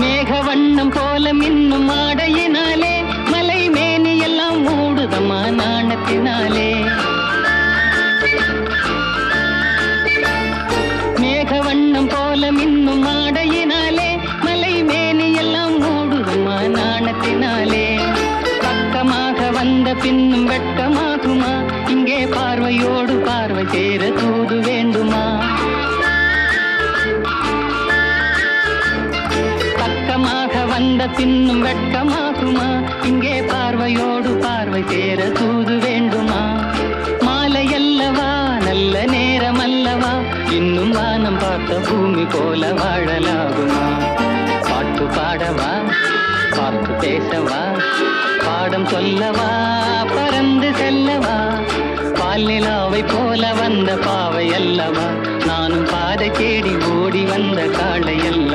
மேக வண்ணம் போல மின்னும் ஆடையினாலே மலை மேனி எல்லாம் மூடுதம்மா நாணத்தினாலே. மேக வண்ணம் போல மின்னும் ஆடையினாலே மலை மேனி எல்லாம் மூடுதம்மா நாணத்தினாலே. பக்கமாக வந்த பின்னும் வெட்கமாகுமா? இங்கே பார்வையோடு பார்வை சேர தூது வேண்டுமா? பக்கமாக வந்த பின்னும் வெட்கமாகுமா? இங்கே பார்வையோடு பார்வை சேர தூது வேண்டுமா? மாலை அல்லவா, நல்ல நேரம் அல்லவா, இன்னும் வானம் பார்த்த பூமி போல வாழலாகுமா? பாட்டு பாடவா, பார்த்து பேசவா, பாடம் சொல்லவா, பறந்து செல்லவா? பால் நிலாவை போல வந்த பாவை அல்லவா, நானும் பாதை தேடி ஓடி வந்த காளை அல்லவா?